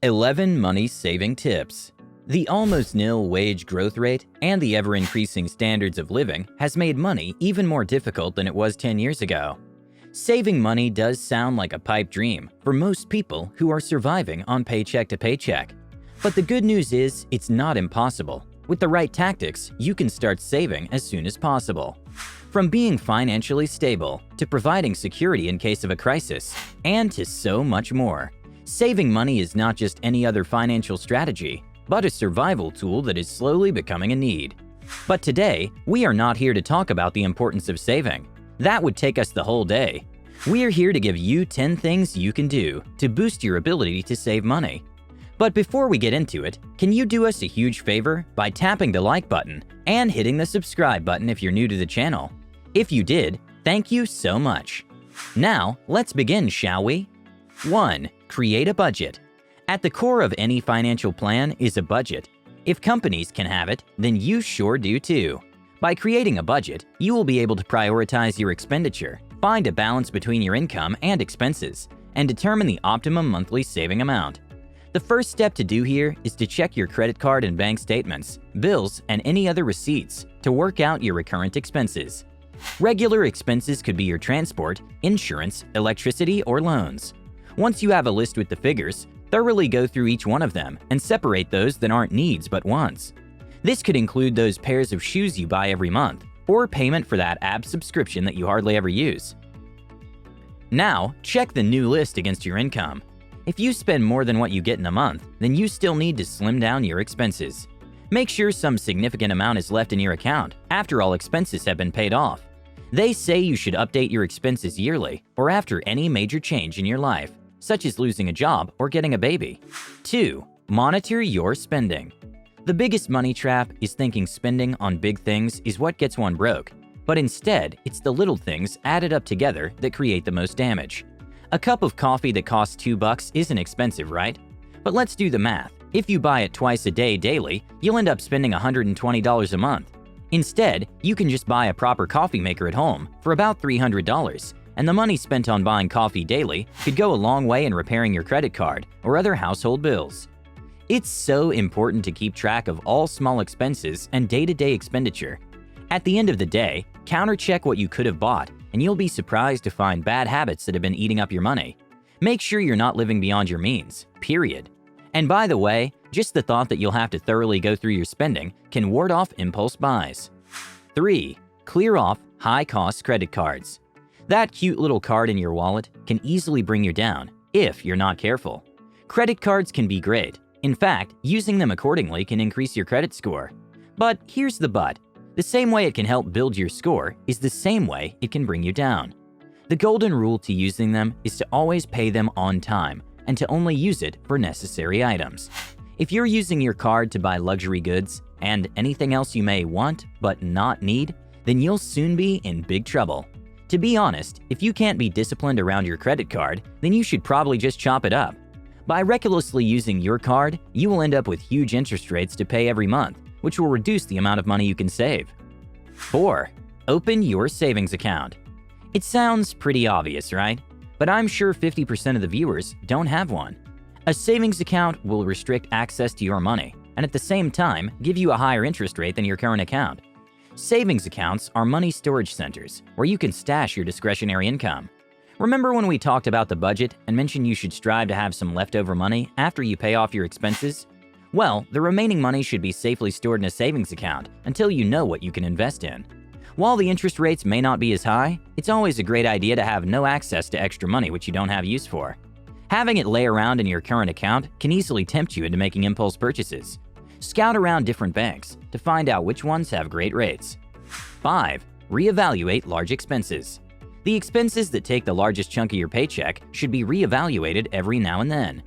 11 money-saving tips. The almost nil wage growth rate and the ever-increasing standards of living has made money even more difficult than it was 10 years ago. Saving money does sound like a pipe dream for most people who are surviving on paycheck to paycheck. But the good news is it's not impossible. With the right tactics, you can start saving as soon as possible. From being financially stable to providing security in case of a crisis, and to so much more. Saving money is not just any other financial strategy, but a survival tool that is slowly becoming a need. But today, we are not here to talk about the importance of saving. That would take us the whole day. We are here to give you 10 things you can do to boost your ability to save money. But before we get into it, can you do us a huge favor by tapping the like button and hitting the subscribe button if you're new to the channel? If you did, thank you so much. Now, let's begin, shall we? 1. Create a budget. At the core of any financial plan is a budget. If companies can have it, then you sure do too. By creating a budget, you will be able to prioritize your expenditure, find a balance between your income and expenses, and determine the optimum monthly saving amount. The first step to do here is to check your credit card and bank statements, bills, and any other receipts to work out your recurrent expenses. Regular expenses could be your transport, insurance, electricity, or loans. Once you have a list with the figures, thoroughly go through each one of them and separate those that aren't needs but wants. This could include those pairs of shoes you buy every month, or payment for that app subscription that you hardly ever use. Now, check the new list against your income. If you spend more than what you get in a month, then you still need to slim down your expenses. Make sure some significant amount is left in your account after all expenses have been paid off. They say you should update your expenses yearly or after any major change in your life, such as losing a job or getting a baby. 2. Monitor your spending. The biggest money trap is thinking spending on big things is what gets one broke, but instead, it's the little things added up together that create the most damage. A cup of coffee that costs $2 isn't expensive, right? But let's do the math. If you buy it twice a day daily, you'll end up spending $120 a month. Instead, you can just buy a proper coffee maker at home for about $300, and the money spent on buying coffee daily could go a long way in repairing your credit card or other household bills. It's so important to keep track of all small expenses and day-to-day expenditure. At the end of the day, counter-check what you could have bought, and you'll be surprised to find bad habits that have been eating up your money. Make sure you're not living beyond your means, period. And by the way, just the thought that you'll have to thoroughly go through your spending can ward off impulse buys. 3. Clear off high-cost credit cards. That cute little card in your wallet can easily bring you down if you're not careful. Credit cards can be great. In fact, using them accordingly can increase your credit score. But here's the but. The same way it can help build your score is the same way it can bring you down. The golden rule to using them is to always pay them on time and to only use it for necessary items. If you're using your card to buy luxury goods and anything else you may want but not need, then you'll soon be in big trouble. To be honest, if you can't be disciplined around your credit card, then you should probably just chop it up. By recklessly using your card, you will end up with huge interest rates to pay every month, which will reduce the amount of money you can save. 4. Open your savings account. It sounds pretty obvious, right? But I'm sure 50% of the viewers don't have one. A savings account will restrict access to your money and at the same time give you a higher interest rate than your current account. Savings accounts are money storage centers where you can stash your discretionary income. Remember when we talked about the budget and mentioned you should strive to have some leftover money after you pay off your expenses? Well, the remaining money should be safely stored in a savings account until you know what you can invest in. While the interest rates may not be as high, it's always a great idea to have no access to extra money which you don't have use for. Having it lay around in your current account can easily tempt you into making impulse purchases. Scout around different banks to find out which ones have great rates. 5. Reevaluate large expenses. The expenses that take the largest chunk of your paycheck should be reevaluated every now and then.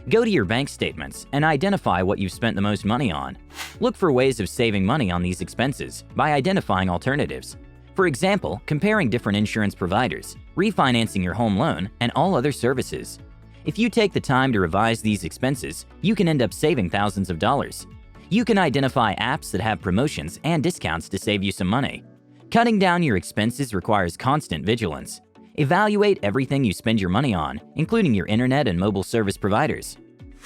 Go to your bank statements and identify what you've spent the most money on. Look for ways of saving money on these expenses by identifying alternatives. For example, comparing different insurance providers, refinancing your home loan, and all other services. If you take the time to revise these expenses, you can end up saving thousands of dollars. You can identify apps that have promotions and discounts to save you some money. Cutting down your expenses requires constant vigilance. Evaluate everything you spend your money on, including your internet and mobile service providers.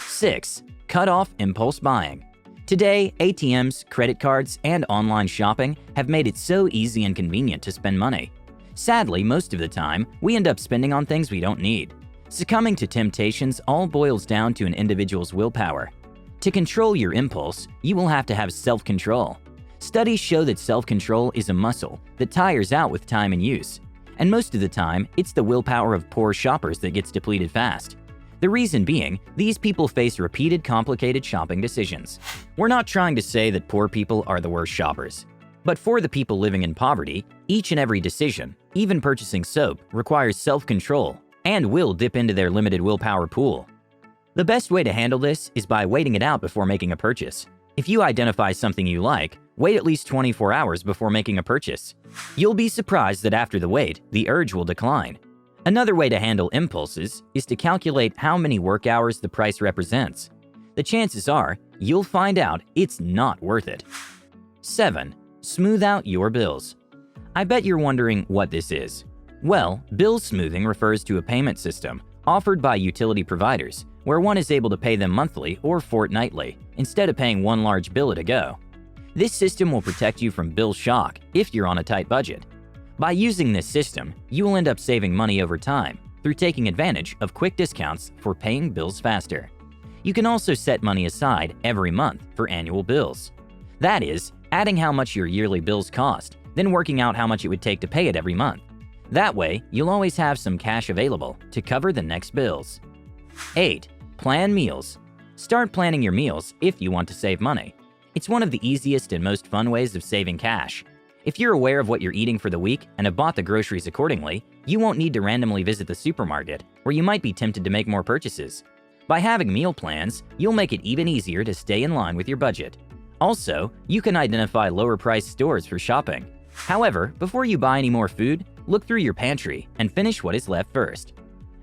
6. Cut off impulse buying. Today, ATMs, credit cards, and online shopping have made it so easy and convenient to spend money. Sadly, most of the time, we end up spending on things we don't need. Succumbing to temptations all boils down to an individual's willpower. To control your impulse, you will have to have self-control. Studies show that self-control is a muscle that tires out with time and use. And most of the time, it's the willpower of poor shoppers that gets depleted fast. The reason being, these people face repeated complicated shopping decisions. We're not trying to say that poor people are the worst shoppers. But for the people living in poverty, each and every decision, even purchasing soap, requires self-control and will dip into their limited willpower pool. The best way to handle this is by waiting it out before making a purchase. If you identify something you like, wait at least 24 hours before making a purchase. You'll be surprised that after the wait, the urge will decline. Another way to handle impulses is to calculate how many work hours the price represents. The chances are you'll find out it's not worth it. 7. Smooth out your bills. I bet you're wondering what this is. Well, bill smoothing refers to a payment system offered by utility providers where one is able to pay them monthly or fortnightly instead of paying one large bill at a go. This system will protect you from bill shock if you're on a tight budget. By using this system, you will end up saving money over time through taking advantage of quick discounts for paying bills faster. You can also set money aside every month for annual bills. That is, adding how much your yearly bills cost, then working out how much it would take to pay it every month. That way, you'll always have some cash available to cover the next bills. 8. Plan meals. Start planning your meals if you want to save money. It's one of the easiest and most fun ways of saving cash. If you're aware of what you're eating for the week and have bought the groceries accordingly, you won't need to randomly visit the supermarket, where you might be tempted to make more purchases. By having meal plans, you'll make it even easier to stay in line with your budget. Also, you can identify lower-priced stores for shopping. However, before you buy any more food, look through your pantry and finish what is left first.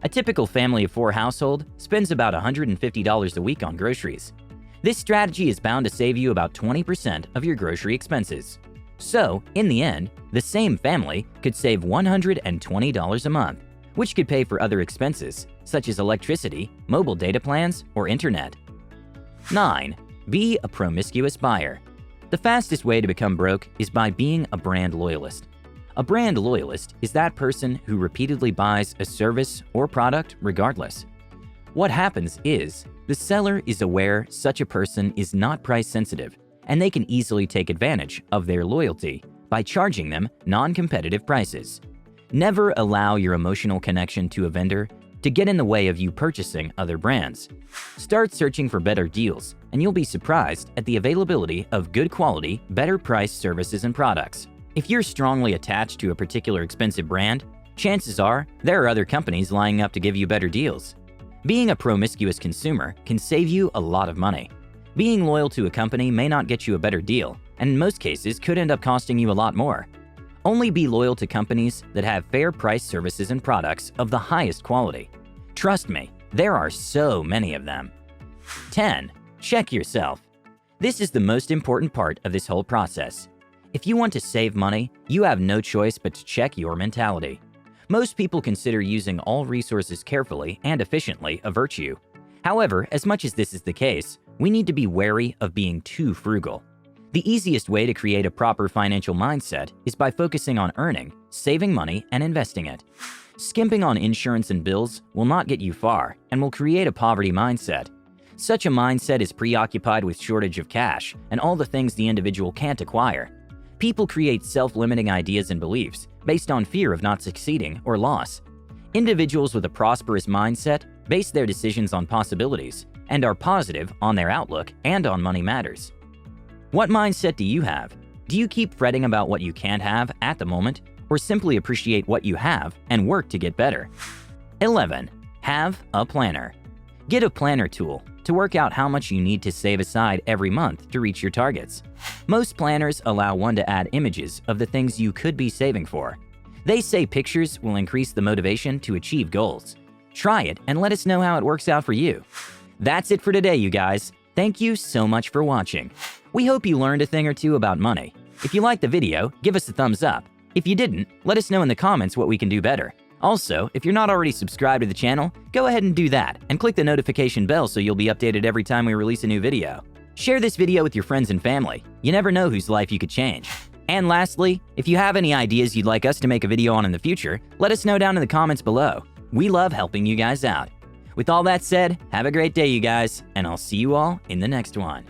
A typical family of 4 household spends about $150 a week on groceries. This strategy is bound to save you about 20% of your grocery expenses. So, in the end, the same family could save $120 a month, which could pay for other expenses, such as electricity, mobile data plans, or internet. 9. Be a promiscuous buyer. The fastest way to become broke is by being a brand loyalist. A brand loyalist is that person who repeatedly buys a service or product regardless. What happens is, the seller is aware such a person is not price sensitive, and they can easily take advantage of their loyalty by charging them non-competitive prices. Never allow your emotional connection to a vendor to get in the way of you purchasing other brands. Start searching for better deals, and you'll be surprised at the availability of good quality, better priced services and products. If you're strongly attached to a particular expensive brand, chances are there are other companies lining up to give you better deals. Being a promiscuous consumer can save you a lot of money. Being loyal to a company may not get you a better deal, and in most cases could end up costing you a lot more. Only be loyal to companies that have fair price services and products of the highest quality. Trust me, there are so many of them. 10. Check yourself. This is the most important part of this whole process. If you want to save money, you have no choice but to check your mentality. Most people consider using all resources carefully and efficiently a virtue. However, as much as this is the case, we need to be wary of being too frugal. The easiest way to create a proper financial mindset is by focusing on earning, saving money, and investing it. Skimping on insurance and bills will not get you far and will create a poverty mindset. Such a mindset is preoccupied with shortage of cash and all the things the individual can't acquire. People create self-limiting ideas and beliefs based on fear of not succeeding or loss. Individuals with a prosperous mindset base their decisions on possibilities and are positive on their outlook and on money matters. What mindset do you have? Do you keep fretting about what you can't have at the moment, or simply appreciate what you have and work to get better? 11. Have a planner. Get a planner tool to work out how much you need to save aside every month to reach your targets. Most planners allow one to add images of the things you could be saving for. They say pictures will increase the motivation to achieve goals. Try it and let us know how it works out for you. That's it for today, you guys. Thank you so much for watching. We hope you learned a thing or two about money. If you liked the video, give us a thumbs up. If you didn't, let us know in the comments what we can do better. Also, if you're not already subscribed to the channel, go ahead and do that and click the notification bell so you'll be updated every time we release a new video. Share this video with your friends and family. You never know whose life you could change. And lastly, if you have any ideas you'd like us to make a video on in the future, let us know down in the comments below. We love helping you guys out. With all that said, have a great day, you guys, and I'll see you all in the next one.